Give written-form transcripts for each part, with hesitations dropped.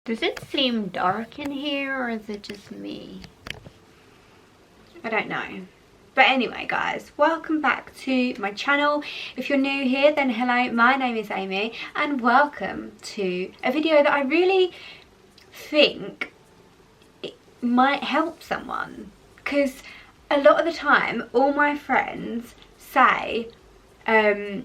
Does it seem dark in here, or is it just me? I don't know. But anyway, guys, welcome back to my channel. If you're new here, then hello, my name is Amy, and welcome to a video that I really think it might help someone. Because a lot of the time, all my friends say, oh,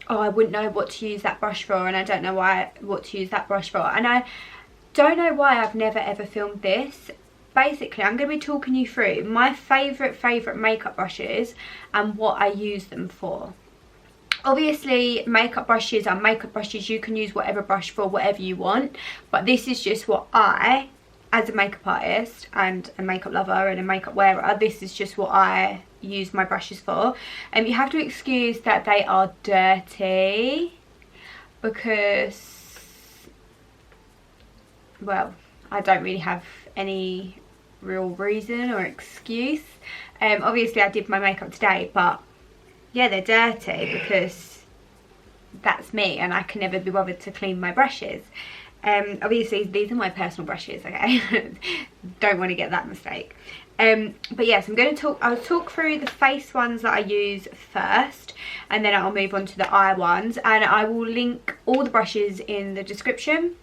I wouldn't know what to use that brush for, and I don't know what to use that brush for. And I don't know why I've never ever filmed this. Basically, I'm going to be talking you through my favourite makeup brushes and what I use them for. Obviously, makeup brushes are makeup brushes. You can use whatever brush for whatever you want. But this is just what I, as a makeup artist and a makeup lover and a makeup wearer, this is just what I use my brushes for. And you have to excuse that they are dirty because, well, I don't really have any real reason or excuse. Obviously I did my makeup today, but yeah, they're dirty because that's me and I can never be bothered to clean my brushes. Obviously these are my personal brushes, okay? Don't want to get that mistake. But yes, I'll talk through the face ones that I use first, and then I'll move on to the eye ones, and I will link all the brushes in the description.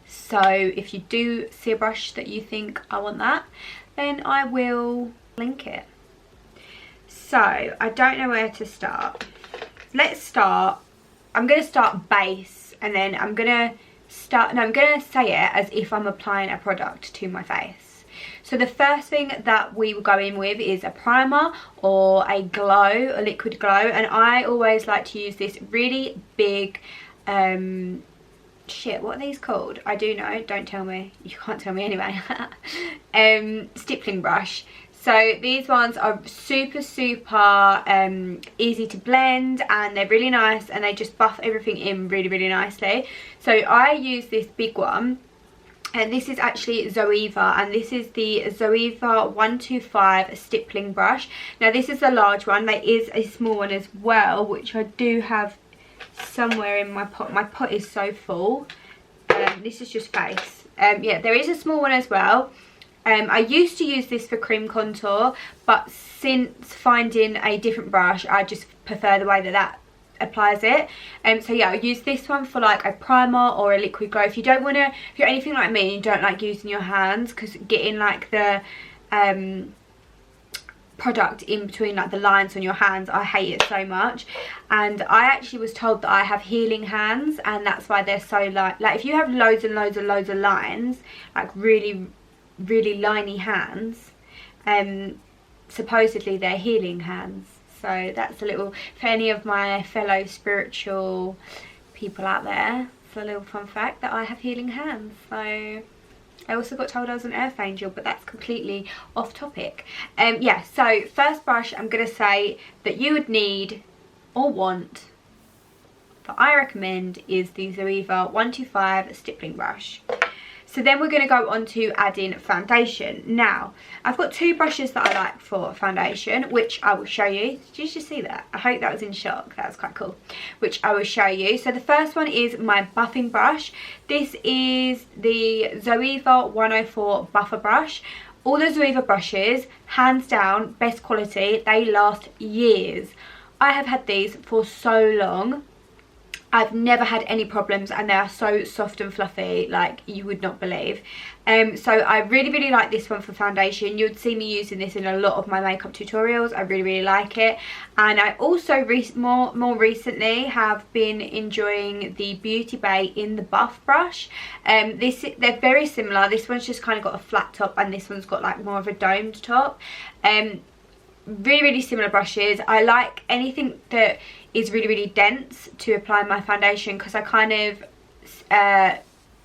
So if you do see a brush that you think I want that, then I will link it. So I don't know where to start. Let's start. I'm going to start base, and then I'm going to say it as if I'm applying a product to my face. So the first thing that we will go in with is a primer or a glow, a liquid glow, and I always like to use this really big shit, what are these called? I do know, don't tell me, you can't tell me anyway. Stippling brush. So these ones are super easy to blend, and they're really nice, and they just buff everything in really nicely. So I use this big one, and this is actually Zoeva, and this is the Zoeva 125 stippling brush. Now this is the large one. There is a small one as well, which I do have somewhere in my pot. My pot is so full. This is just face. Yeah, there is a small one as well. I used to use this for cream contour, but since finding a different brush, I just prefer the way that applies it. So yeah, I use this one for like a primer or a liquid glow. If you're anything like me and you don't like using your hands, because getting like the product in between like the lines on your hands, I hate it so much. And I actually was told that I have healing hands, and that's why they're so like if you have loads and loads of lines, like really liney hands, supposedly they're healing hands. So that's a little, for any of my fellow spiritual people out there, it's a little fun fact that I have healing hands. So I also got told I was an earth angel, but that's completely off topic. Yeah, so first brush I'm going to say that you would need or want, that I recommend, is the Zoeva 125 stippling brush. So then we're going to go on to adding foundation. Now, I've got two brushes that I like for foundation, which I will show you. Did you just see that? I hope that was in shock. That was quite cool. Which I will show you. So the first one is my buffing brush. This is the Zoeva 104 buffer brush. All the Zoeva brushes, hands down, best quality. They last years. I have had these for so long. I've never had any problems, and they are so soft and fluffy, like you would not believe. So I really like this one for foundation. You'd see me using this in a lot of my makeup tutorials. I really like it. And I also more recently have been enjoying the Beauty Bay in the buff brush. They're very similar. This one's just kind of got a flat top, and this one's got like more of a domed top. Really similar brushes. I like anything that is really dense to apply my foundation, because I kind of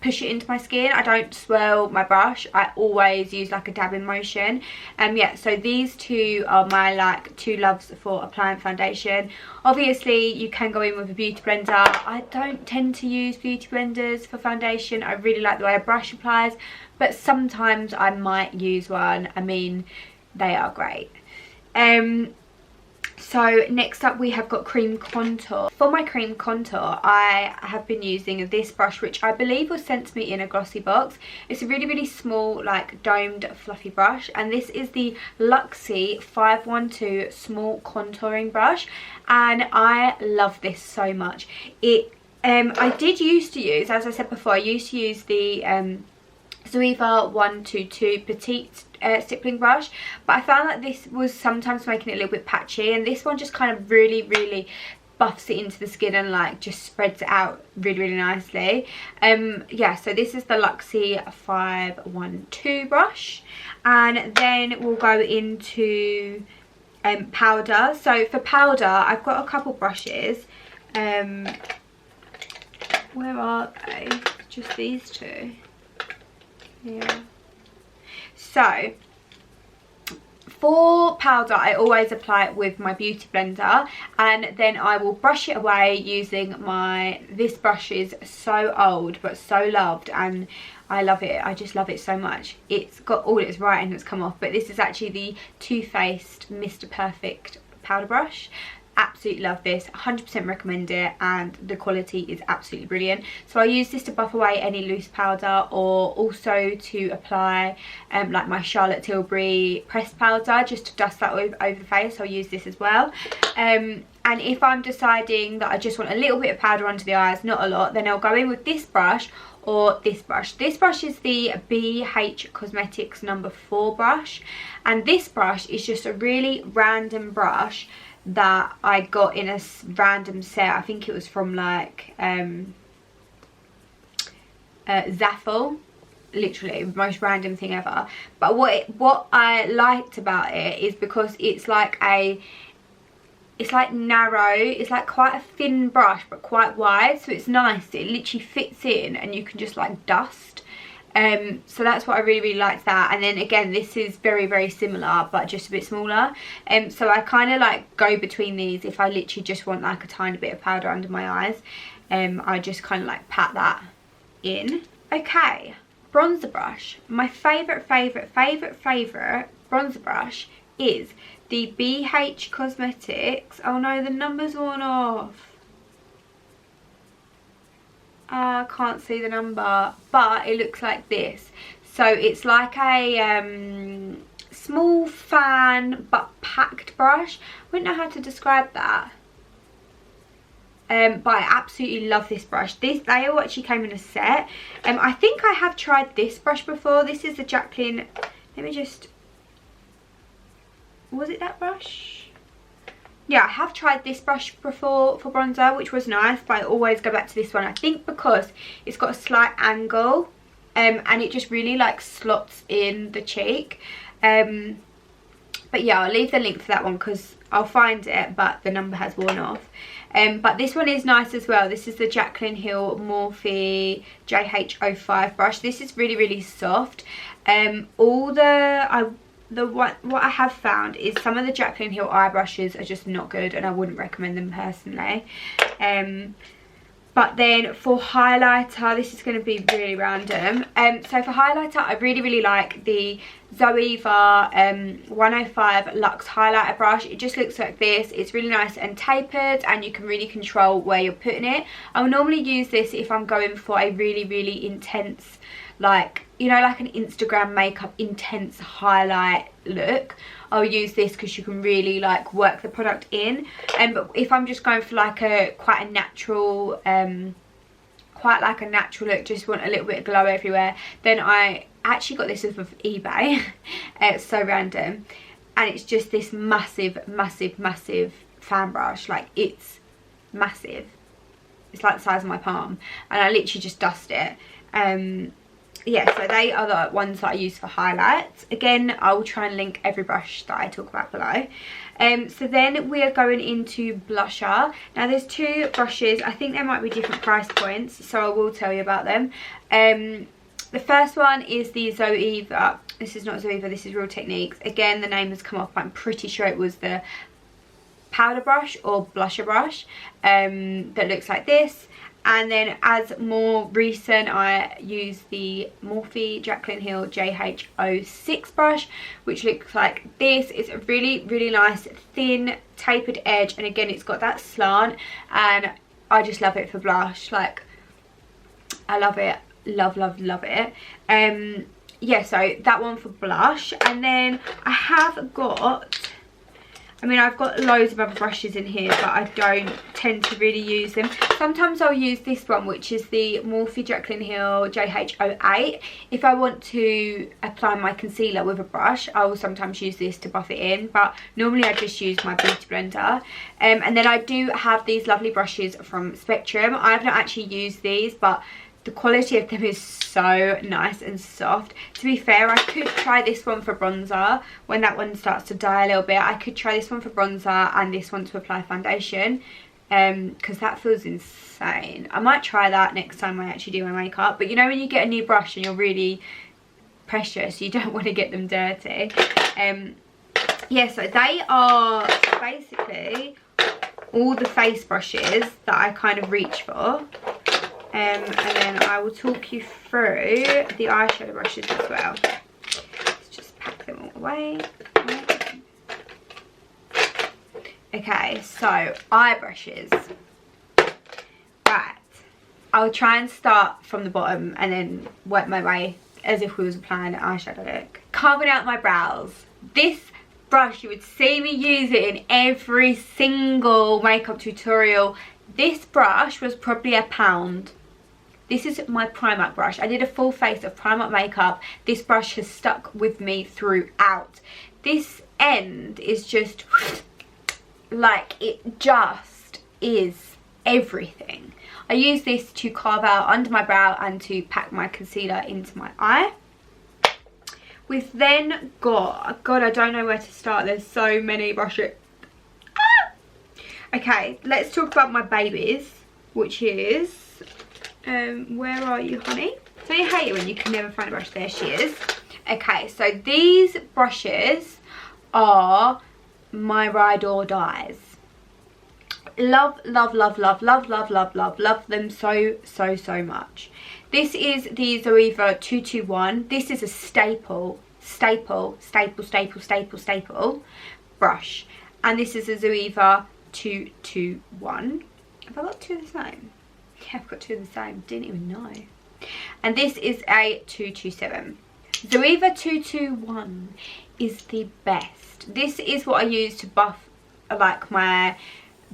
push it into my skin. I don't swirl my brush. I always use like a dabbing motion. Yeah, so these two are my like two loves for applying foundation. Obviously you can go in with a beauty blender. I don't tend to use beauty blenders for foundation. I really like the way a brush applies, but sometimes I might use one. I mean, they are great. So next up we have got cream contour. For my cream contour, I have been using this brush, which I believe was sent to me in a glossy box. It's a really, really small, like domed fluffy brush, and this is the Luxie 512 small contouring brush, and I love this so much. I did used to use, as I said before, I used to use the Zoeva 122 Petite stippling brush, but I found that this was sometimes making it a little bit patchy, and this one just kind of really, really buffs it into the skin and like just spreads it out really, really nicely. Yeah, so this is the Luxie 512 brush, and then we'll go into powder. So for powder, I've got a couple brushes. Where are they? Just these two. Yeah. So for powder, I always apply it with my beauty blender, and then I will brush it away using this brush is so old but so loved, and I love it. I just love it so much. It's got all its writing that's come off, but this is actually the Too Faced Mr. Perfect powder brush. Absolutely love this, 100% recommend it, and the quality is absolutely brilliant. So I use this to buff away any loose powder, or also to apply like my Charlotte Tilbury pressed powder, just to dust that over the face. I'll use this as well. And if I'm deciding that I just want a little bit of powder under the eyes, not a lot, then I'll go in with this brush or this brush. This brush is the BH Cosmetics number 4 brush, and this brush is just a really random brush that I got in a random set. I think it was from like Zaful, literally the most random thing ever. But what I liked about it is because it's like narrow, it's like quite a thin brush but quite wide, so it's nice. It literally fits in and you can just like dust. So that's what I really, really liked that. And then again, this is very, very similar but just a bit smaller. So I kind of like go between these. If I literally just want like a tiny bit of powder under my eyes, I just kind of like pat that in. Okay, bronzer brush. My favourite bronzer brush is the BH Cosmetics. Oh no, the number's worn off. I can't see the number, but it looks like this. So it's like a small fan but packed brush. I wouldn't know how to describe that. But I absolutely love this brush. They all actually came in a set. I think I have tried this brush before. This is the Jacqueline. Let me just. Was it that brush? Yeah, I have tried this brush before for bronzer, which was nice, but I always go back to this one. I think because it's got a slight angle, and it just really like slots in the cheek. But yeah, I'll leave the link for that one because I'll find it, but the number has worn off. But this one is nice as well. This is the Jaclyn Hill Morphe JH05 brush. This is really, really soft. What I have found is some of the Jaclyn Hill eye brushes are just not good, and I wouldn't recommend them personally. But then for highlighter, this is going to be really random. So for highlighter, I really, really like the Zoeva 105 Luxe highlighter brush. It just looks like this. It's really nice and tapered, and you can really control where you're putting it. I will normally use this if I'm going for a really, really intense, like, you know, like an Instagram makeup intense highlight look. I'll use this because you can really like work the product in. But if I'm just going for like quite a natural look, just want a little bit of glow everywhere, then I actually got this off of eBay. It's so random, and it's just this massive fan brush. Like, it's massive. It's like the size of my palm, and I literally just dust it. Yeah, so they are the ones that I use for highlights. Again, I will try and link every brush that I talk about below. So then we are going into blusher. Now there's two brushes. I think there might be different price points, so I will tell you about them. The first one is the Zoeva. This is not Zoeva, this is Real Techniques. Again, the name has come up, but I'm pretty sure it was the powder brush or blusher brush that looks like this. And then as more recent, I use the Morphe Jaclyn Hill JH06 brush, which looks like this. It's a really, really nice thin tapered edge, and again it's got that slant, and I just love it for blush. Like, I love it, love, love, love it. Yeah, so that one for blush. And then I have got, I mean, I've got loads of other brushes in here, but I don't tend to really use them. Sometimes I'll use this one, which is the Morphe Jaclyn Hill JH08. If I want to apply my concealer with a brush, I will sometimes use this to buff it in, but normally I just use my beauty blender. And then I do have these lovely brushes from Spectrum. I have not actually used these, but the quality of them is so nice and soft. To be fair, I could try this one for bronzer when that one starts to die a little bit. I could try this one for bronzer and this one to apply foundation, because that feels insane. I might try that next time I actually do my makeup. But you know when you get a new brush and you're really precious, you don't want to get them dirty. Yeah, so they are basically all the face brushes that I kind of reach for. And then I will talk you through the eyeshadow brushes as well. Let's just pack them all away. Okay, so eye brushes. Right, I'll try and start from the bottom and then work my way as if we was applying an eyeshadow look. Carving out my brows. This brush, you would see me use it in every single makeup tutorial. This brush was probably £1. This is my Primark brush. I did a full face of Primark makeup. This brush has stuck with me throughout. This end is just like, it just is everything. I use this to carve out under my brow and to pack my concealer into my eye. We've then got, God, I don't know where to start. There's so many brushes. Okay, let's talk about my babies, which is, where are you, honey? So you hate it when you can never find a brush. There she is. Okay, so these brushes are my ride or dies. Love, love, love, love, love, love, love, love, love them so, so, so much. This is the Zoeva 221. This is a staple brush. And this is a Zoeva 221. Have I got two of the same? Yeah, I've got two of the same. Didn't even know. And this is a 227. Zoeva 221 is the best. This is what I use to buff like my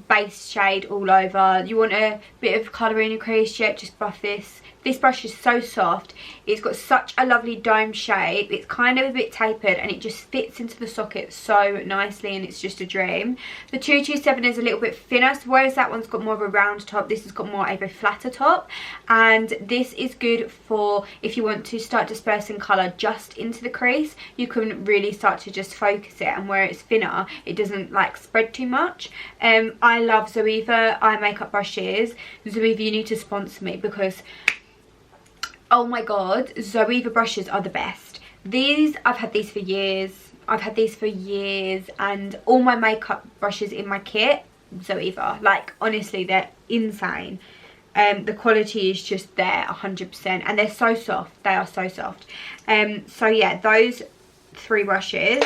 base shade all over. You want a bit of colour in your crease, yet just buff this. This brush is so soft. It's got such a lovely dome shape. It's kind of a bit tapered and it just fits into the socket so nicely, and it's just a dream. The 227 is a little bit thinner, so whereas that one's got more of a round top, this has got more of a flatter top. And this is good for if you want to start dispersing colour just into the crease. You can really start to just focus it, and where it's thinner, it doesn't like spread too much. I love Zoeva eye makeup brushes. Zoeva, you need to sponsor me, because oh my god, Zoeva brushes are the best. These, I've had these for years. And all my makeup brushes in my kit, Zoeva. Like, honestly, they're insane. The quality is just there 100%, and they're so soft. They are so soft. So yeah, those three brushes.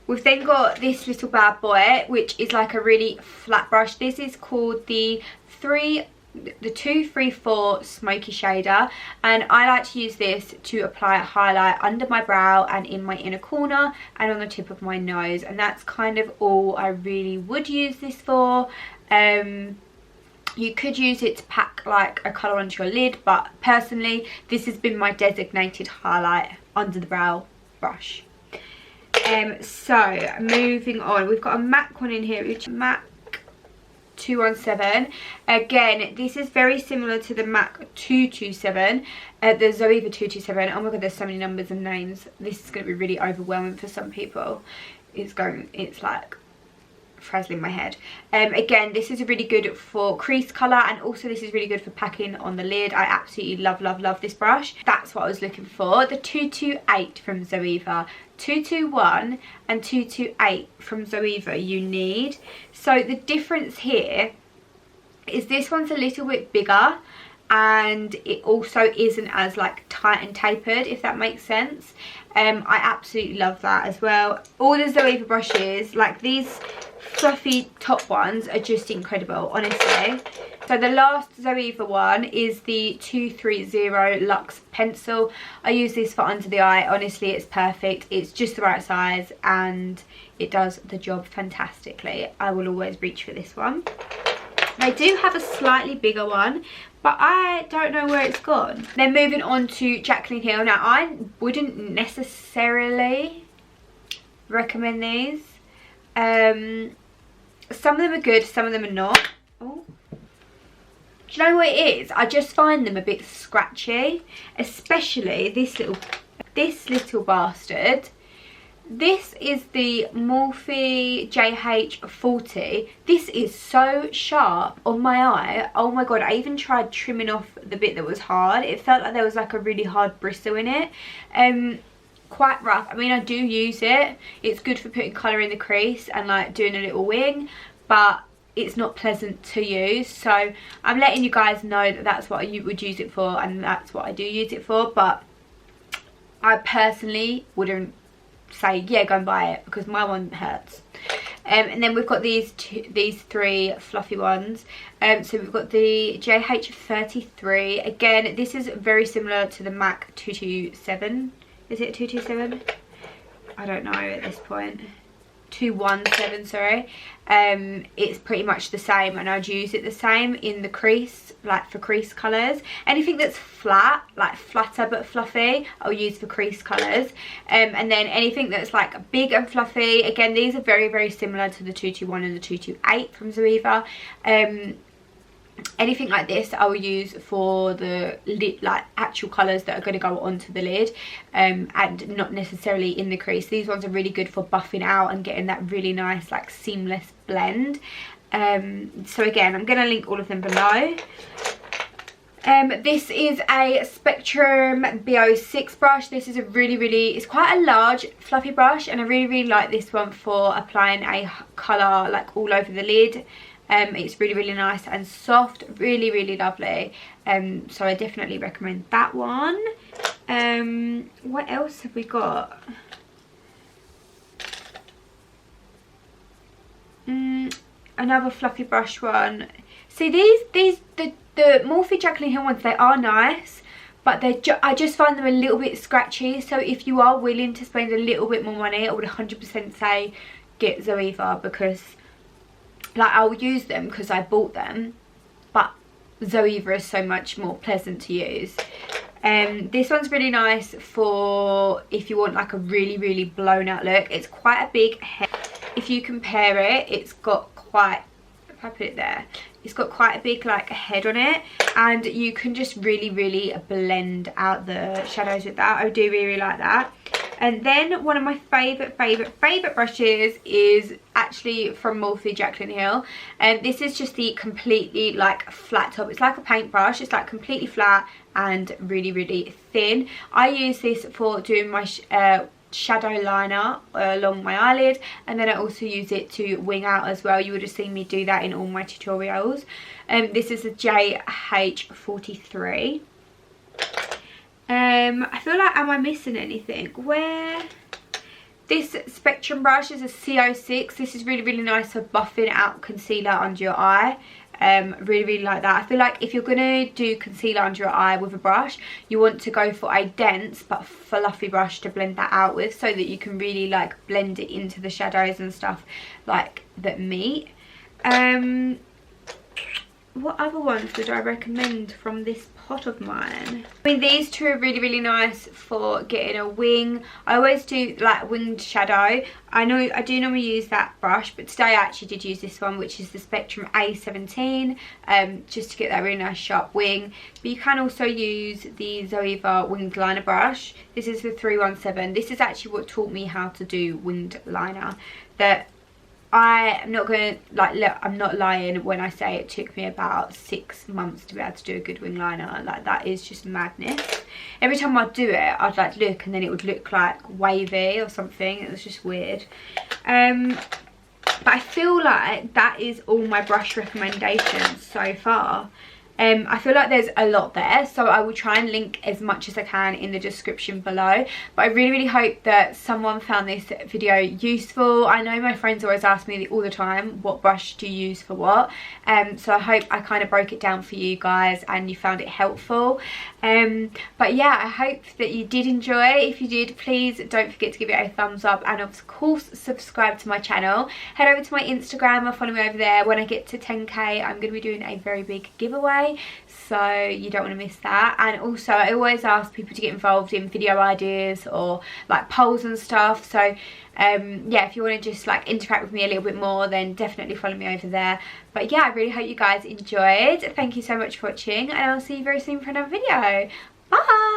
We've then got this little bad boy, which is like a really flat brush. This is called the 234 Smoky Shader, and I like to use this to apply a highlight under my brow and in my inner corner and on the tip of my nose, and that's kind of all I really would use this for. You could use it to pack like a colour onto your lid, but personally this has been my designated highlight under the brow brush. So moving on, we've got a MAC one in here, which is MAC 217. Again, this is very similar to the MAC 227, the Zoeva 227. Oh my god, there's so many numbers and names. This is going to be really overwhelming for some people. It's like frazzling my head. Again, this is really good for crease colour, and also this is really good for packing on the lid. I absolutely love, love, love this brush. That's what I was looking for. The 228 from Zoeva, 221 and 228 from Zoeva you need. So the difference here is this one's a little bit bigger, and it also isn't as like tight and tapered, if that makes sense. I absolutely love that as well. All the Zoeva brushes, like these fluffy top ones, are just incredible, honestly. So the last Zoeva one is the 230 Luxe Pencil. I use this for under the eye. Honestly, it's perfect. It's just the right size and it does the job fantastically. I will always reach for this one. I do have a slightly bigger one, but I don't know where it's gone. Then moving on to Jaclyn Hill. Now, I wouldn't necessarily recommend these. Some of them are good, some of them are not. Oh. Do you know what it is? I just find them a bit scratchy, especially this little bastard. This is the Morphe JH40. This is so sharp on my eye. Oh my god, I even tried trimming off the bit that was hard. It felt like there was like a really hard bristle in it. Quite rough. I mean, I do use it. It's good for putting colour in the crease and like doing a little wing, but it's not pleasant to use. So I'm letting you guys know that that's what you would use it for, and that's what I do use it for. But I personally wouldn't say, yeah, go and buy it, because my one hurts. And then we've got these three fluffy ones. So we've got the JH33. Again, this is very similar to the MAC 227. Is it 227? I don't know at this point. 217, sorry. It's pretty much the same, and I'd use it the same in the crease, like for crease colours. Anything that's flat, like flatter but fluffy, I'll use for crease colours. And then anything that's like big and fluffy, again, these are very, very similar to the 221 and the 228 from Zoeva. Anything like this I will use for the lid, like actual colours that are going to go onto the lid, and not necessarily in the crease. These ones are really good for buffing out and getting that really nice like seamless blend. So again, I'm going to link all of them below. This is a Spectrum BO6 brush. This is a it's quite a large fluffy brush, and I really like this one for applying a colour like all over the lid. It's really nice and soft, really lovely. So I definitely recommend that one. What else have we got? Another fluffy brush one. See, the Morphe Jaclyn Hill ones, they are nice, but I just find them a little bit scratchy. So if you are willing to spend a little bit more money, I would 100% say get Zoeva, because like I'll use them because I bought them, but Zoeva is so much more pleasant to use. This one's really nice for if you want like a really blown out look. It's quite a big head. If you compare it, it's got quite, if I put it there, it's got quite a big like head on it, and you can just really blend out the shadows with that. I do really like that. And then one of my favourite brushes is actually from Morphe Jaclyn Hill. And this is just the completely like flat top. It's like a paintbrush. It's like completely flat and really thin. I use this for doing my shadow liner along my eyelid, and then I also use it to wing out as well. You would have seen me do that in all my tutorials. This is a JH43. I feel like, am I missing anything? Where? This Spectrum brush is a CO6. This is really nice for buffing out concealer under your eye. Really like that. I feel like if you're going to do concealer under your eye with a brush, you want to go for a dense but fluffy brush to blend that out with, so that you can really like blend it into the shadows and stuff like that meet. What other ones would I recommend from this pot of mine? I mean, these two are really nice for getting a wing. I always do like winged shadow. I do normally use that brush, but today I actually did use this one, which is the Spectrum A17, just to get that really nice sharp wing. But you can also use the Zoeva winged liner brush. This is the 317. This is actually what taught me how to do winged liner. That I'm not going to, like, look, I'm not lying when I say it took me about 6 months to be able to do a good wing liner. Like, that is just madness. Every time I'd do it, I'd like look, and then it would look like wavy or something. It was just weird. But I feel like that is all my brush recommendations so far. I feel like there's a lot there, so I will try and link as much as I can in the description below. But I really hope that someone found this video useful. I know my friends always ask me all the time, what brush do you use for what? So I hope I kind of broke it down for you guys and you found it helpful. But yeah, I hope that you did enjoy. If you did, please don't forget to give it a thumbs up, and of course subscribe to my channel. Head over to my Instagram or follow me over there. When I get to 10k, I'm going to be doing a very big giveaway, so you don't want to miss that. And also I always ask people to get involved in video ideas or like polls and stuff, so yeah, if you want to just like interact with me a little bit more, then definitely follow me over there. But yeah, I really hope you guys enjoyed. Thank you so much for watching, and I'll see you very soon for another video. Bye.